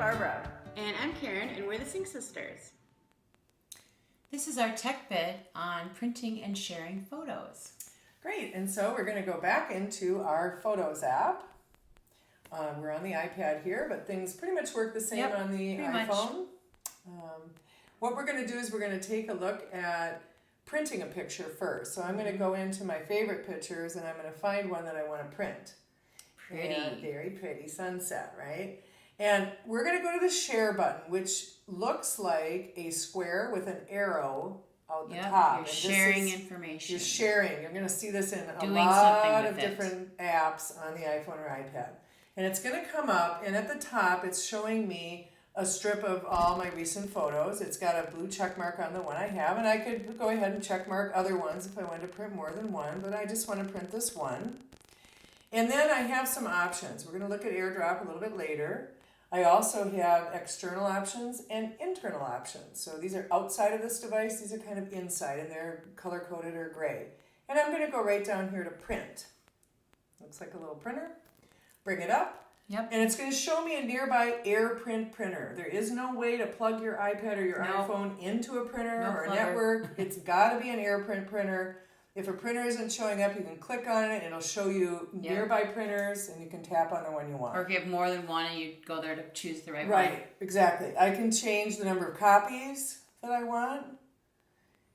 Barbara. And I'm Karen, and we're the Sync Sisters. This is our tech bit on printing and sharing photos. Great, and so we're going to go back into our Photos app. We're on the iPad here, but things pretty much work the same on the iPhone. What we're going to do is we're going to take a look at printing a picture first. So I'm going to go into my favorite pictures, and I'm going to find one that I want to print. Pretty. And very pretty sunset, right? And we're going to go to the share button, which looks like a square with an arrow out the top. You're sharing information. You're sharing. You're going to see this in a Doing lot of different apps on the iPhone or iPad. And it's going to come up, and at the top, it's showing me a strip of all my recent photos. It's got a blue check mark on the one I have, and I could go ahead and check mark other ones if I wanted to print more than one, but I just want to print this one. And then I have some options. We're going to look at Airdrop a little bit later. I also have external options and internal options. So these are outside of this device. These are kind of inside, and they're color-coded or gray. And I'm going to go right down here to print. Looks like a little printer. Bring it up. Yep. And it's going to show me a nearby AirPrint printer. There is no way to plug your iPad or your iPhone into a printer or a network. It's got to be an AirPrint printer. If a printer isn't showing up, you can click on it and it'll show you nearby printers, and you can tap on the one you want. Or if you have more than one, and you go there to choose the right one. Right, exactly. I can change the number of copies that I want,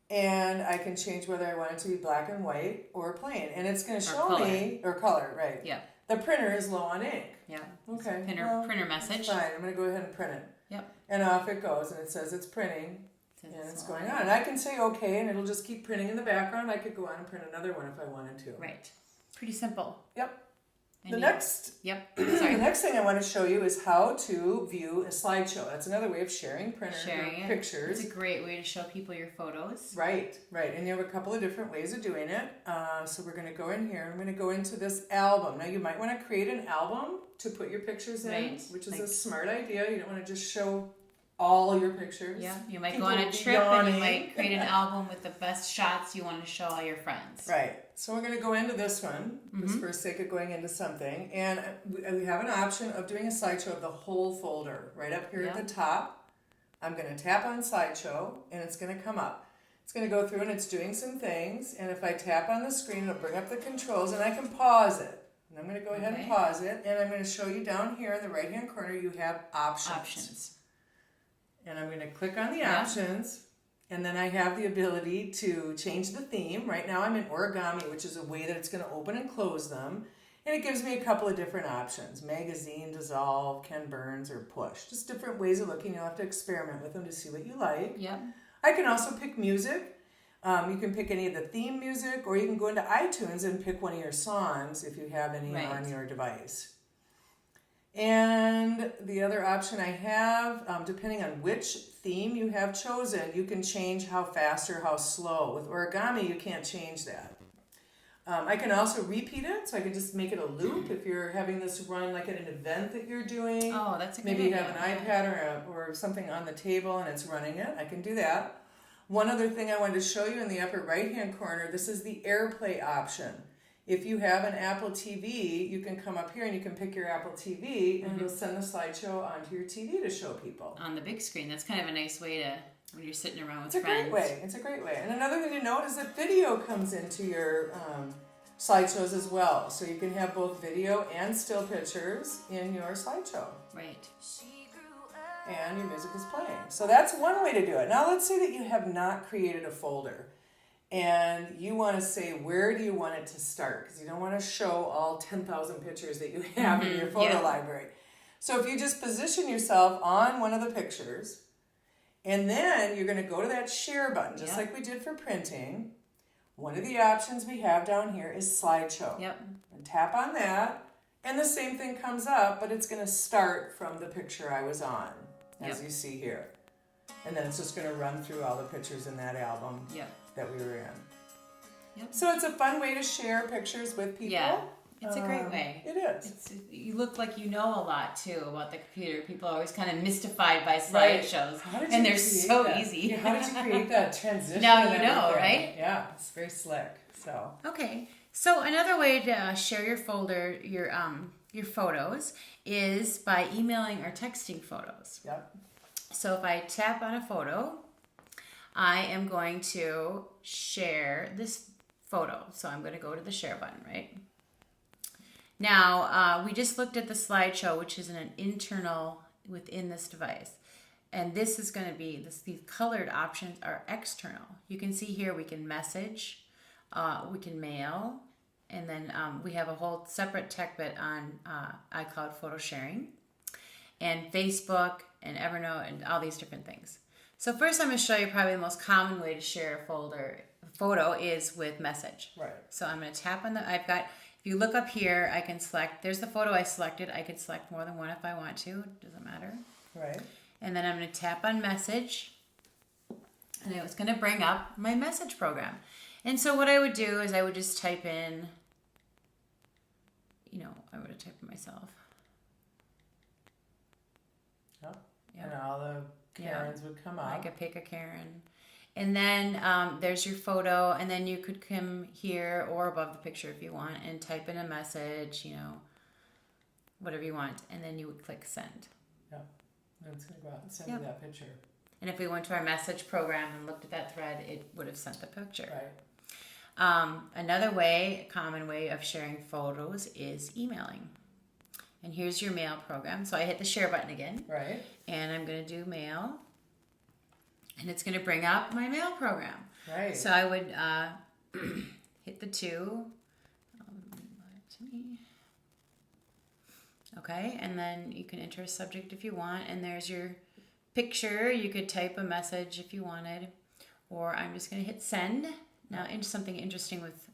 and I can change whether I want it to be black and white or plain. And it's going to show me, or color, right? Yeah. The printer is low on ink. Yeah. Okay. Printer message. Fine. I'm going to go ahead and print it. Yep. And off it goes, and it says it's printing, and it's going on. And I can say okay, and it'll just keep printing in the background. I could go on and print another one if I wanted to. Right. Pretty simple. Yep. And the next thing I want to show you is how to view a slideshow. That's another way of sharing pictures. It's a great way to show people your photos. Right. And you have a couple of different ways of doing it. So we're going to go in here. I'm going to go into this album. Now you might want to create an album to put your pictures in, which is a smart idea. You don't want to just show all your pictures. Yeah, you might go on a trip and you might create an album with the best shots you want to show all your friends. Right. So we're going to go into this one, just for the sake of going into something. And we have an option of doing a slideshow of the whole folder right up here at the top. I'm going to tap on slideshow, and it's going to come up. It's going to go through, and it's doing some things. And if I tap on the screen, it'll bring up the controls, and I can pause it. And I'm going to go ahead and pause it. And I'm going to show you down here in the right-hand corner, you have options. And I'm going to click on the options, and then I have the ability to change the theme. Right now I'm in origami, which is a way that it's going to open and close them. And it gives me a couple of different options: magazine, dissolve, Ken Burns, or push. Just different ways of looking. You'll have to experiment with them to see what you like. Yep. I can also pick music. You can pick any of the theme music, or you can go into iTunes and pick one of your songs if you have any on your device. And the other option I have, depending on which theme you have chosen, you can change how fast or how slow. With origami, you can't change that. I can also repeat it, so I can just make it a loop if you're having this run like at an event that you're doing. Oh, that's a good Maybe you idea. have an iPad or something on the table and it's running it. I can do that. One other thing I wanted to show you in the upper right-hand corner, this is the Airplay option. If you have an Apple TV, you can come up here and you can pick your Apple TV, and it'll send the slideshow onto your TV to show people. On the big screen. That's kind of a nice way to, when you're sitting around with friends. It's a great way. And another thing to note is that video comes into your slideshows as well. So you can have both video and still pictures in your slideshow. Right. And your music is playing. So that's one way to do it. Now let's say that you have not created a folder. And you want to say, where do you want it to start? Because you don't want to show all 10,000 pictures that you have in your photo library. So if you just position yourself on one of the pictures, and then you're going to go to that share button, just like we did for printing. One of the options we have down here is slideshow. Yep. And tap on that, and the same thing comes up, but it's going to start from the picture I was on, as you see here. And then it's just going to run through all the pictures in that album that we were in. Yep. So it's a fun way to share pictures with people. Yeah, it's a great way. It is. You look like you know a lot, too, about the computer. People are always kind of mystified by slideshows. And they're so easy. Yeah, how did you create that transition? Now you know, right? Yeah, it's very slick. So okay. So another way to share your folder, your your photos is by emailing or texting photos. Yep. So if I tap on a photo, I am going to share this photo. So I'm going to go to the share button, right? Now, we just looked at the slideshow, which is an internal within this device. And this is going to be, these colored options are external. You can see here we can message, we can mail, and then we have a whole separate tech bit on iCloud photo sharing, and Facebook, and Evernote, and all these different things. So first I'm going to show you probably the most common way to share a photo is with message. Right. So I'm going to tap on if you look up here, I can select, there's the photo I selected. I could select more than one if I want to, doesn't matter. Right. And then I'm going to tap on message, and it's going to bring up my message program. And so what I would do is I would just type in, I would have typed myself. Yep. Yep. And all the Karens would come up. I could pick a Karen. And then there's your photo, and then you could come here or above the picture if you want and type in a message, whatever you want, and then you would click send. Yep. And it's going to go out and send you that picture. And if we went to our message program and looked at that thread, it would have sent the picture. Right. Another common way of sharing photos is emailing. And here's your mail program. So I hit the share button again. Right. And I'm going to do mail. And it's going to bring up my mail program. Right. So I would hit the 2. Okay, and then you can enter a subject if you want. And there's your picture. You could type a message if you wanted. Or I'm just going to hit send. Now, into something interesting with,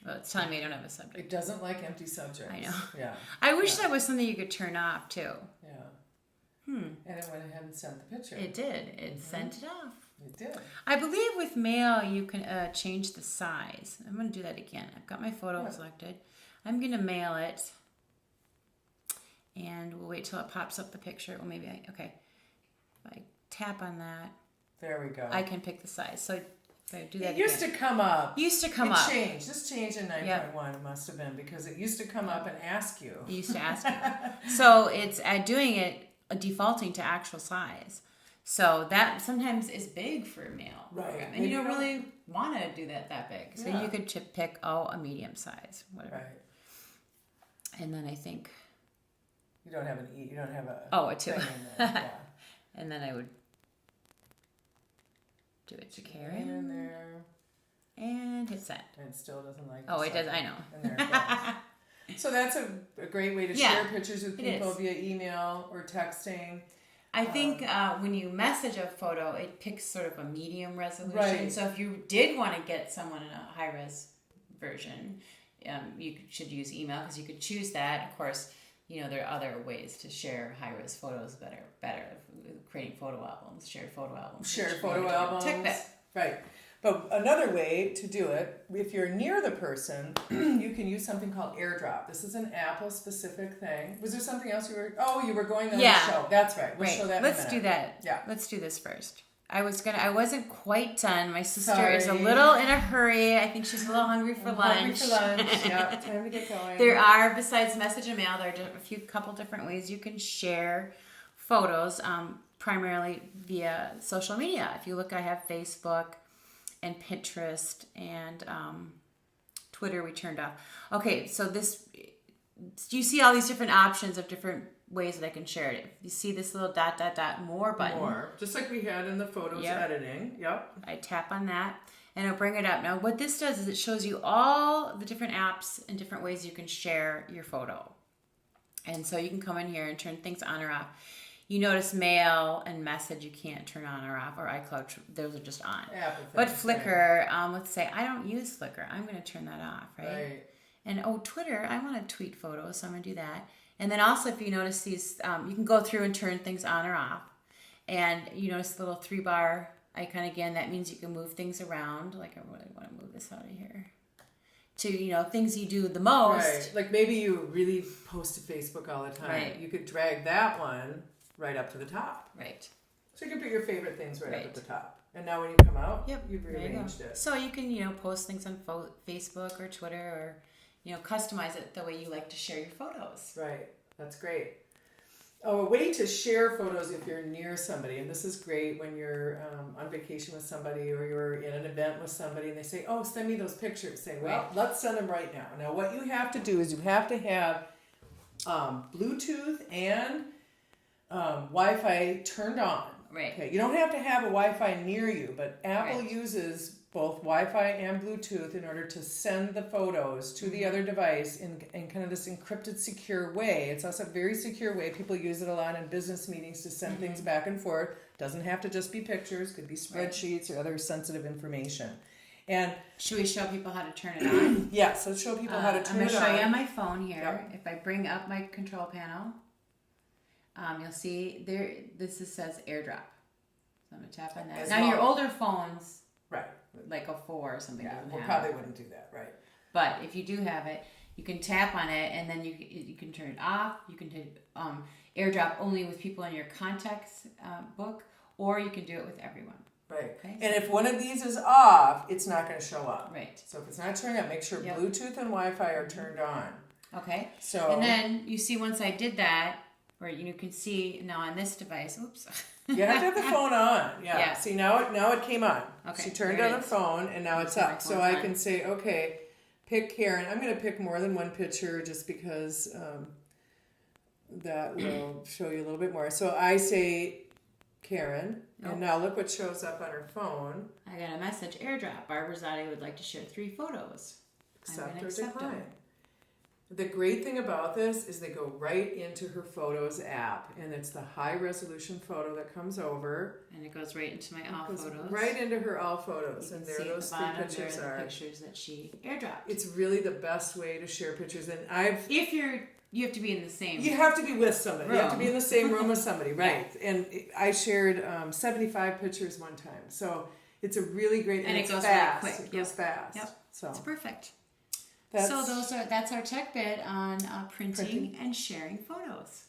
it's telling me I don't have a subject. It doesn't like empty subjects. I know. Yeah. I wish that was something you could turn off, too. Yeah. And it went ahead and sent the picture. It did. It sent it off. It did. I believe with mail you can change the size. I'm going to do that again. I've got my photo selected. I'm going to mail it. And we'll wait till it pops up the picture. Well, maybe if I tap on that. There we go. I can pick the size. So if I do that It used to come up. It changed. This changed in 9.1. It must have been because it used to come up and ask you. It used to ask you. So it's doing it defaulting to actual size. So that sometimes is big for a mail program. And you don't really want to do that big. So you could pick a medium size, whatever. Right. And then I think you don't have a a 2. thing in there. Yeah. And then I would do it to Karen. In there. And hit send. And it still doesn't like it does. I know. And there it goes. So that's a great way to share pictures with people via email or texting. I think when you message a photo, it picks sort of a medium resolution. Right. So if you did want to get someone in a high-res version, you should use email because you could choose that. Of course, there are other ways to share high-res photos that are better. Creating photo albums, shared photo albums. Right. But another way to do it, if you're near the person, you can use something called Airdrop. This is an Apple-specific thing. Was there something else you were going on the show? That's right. We'll show that in a minute. Let's do that. Yeah. Let's do this first. I wasn't quite done. My sister is a little in a hurry. I think she's a little hungry for lunch. Yeah, time to get going. There are, besides message and mail, there are couple different ways you can share photos, primarily via social media. If you look, I have Facebook and Pinterest and Twitter we turned off. Okay, so you see all these different options of different ways that I can share it. If you see this little ... more button. More. Just like we had in the photos editing. Yep. I tap on that and it'll bring it up. Now what this does is it shows you all the different apps and different ways you can share your photo. And so you can come in here and turn things on or off. You notice mail and message you can't turn on or off, or iCloud, those are just on. But Flickr, let's say I don't use Flickr. I'm going to turn that off, right? And Twitter, I want to tweet photos, so I'm going to do that. And then also if you notice these, you can go through and turn things on or off. And you notice the little 3-bar icon again, that means you can move things around. Like I really want to move this out of here. To, things you do the most. Right. Like maybe you really post to Facebook all the time. Right. You could drag that one right up to the top. Right. So you can put your favorite things right up at the top. And now when you come out, you've rearranged it. So you can, post things on Facebook or Twitter or, customize it the way you like to share your photos. Right. That's great. Oh, a way to share photos if you're near somebody, and this is great when you're on vacation with somebody or you're in an event with somebody and they say, oh, send me those pictures. Say, well, let's send them right now. Now, what you have to do is you have to have Bluetooth and Wi-Fi turned on. Right. Okay. You don't have to have a Wi-Fi near you, but Apple uses both Wi-Fi and Bluetooth in order to send the photos to the other device in kind of this encrypted, secure way. It's also a very secure way. People use it a lot in business meetings to send things back and forth. Doesn't have to just be pictures. Could be spreadsheets or other sensitive information. And should we show people how to turn it on? yes, let's show people how to turn it on. I'm going to show you on my phone here. Yep. If I bring up my control panel, you'll see there. This says Airdrop. So I'm going to tap on that. Now your older phones. Right. Like a 4 or something. Yeah, we probably wouldn't do that, right? But if you do have it, you can tap on it, and then you can turn it off. You can do AirDrop only with people in your contacts book, or you can do it with everyone. Right. Okay, and if one of these is off, it's not going to show up. Right. So if it's not turning up, make sure Bluetooth and Wi-Fi are turned on. Okay. So and then you see once I did that, or you can see now on this device. Oops. You have to have the phone on. Yeah. See, now it came on. Okay. She turned on the phone, and now it's up. So I can say, okay, pick Karen. I'm going to pick more than one picture just because that will show you a little bit more. So I say Karen, and now look what shows up on her phone. I got a message, AirDrop. Barbara Zotti would like to share 3 photos. Accept or decline. The great thing about this is they go right into her Photos app, and it's the high resolution photo that comes over. And it goes right into my All Photos. Right into her All Photos, and there those 3 pictures are. The pictures that she airdropped. It's really the best way to share pictures, and you have to be in the same. You have to be with somebody. Room. You have to be in the same room with somebody, right? Yeah. And I shared 75 pictures one time, so it's a really great. And it goes fast. Really quick. It goes fast. Yep. So it's perfect. So that's our tech bit on printing and sharing photos.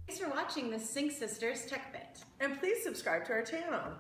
Thanks for watching the Sync Sisters Tech Bit. And please subscribe to our channel.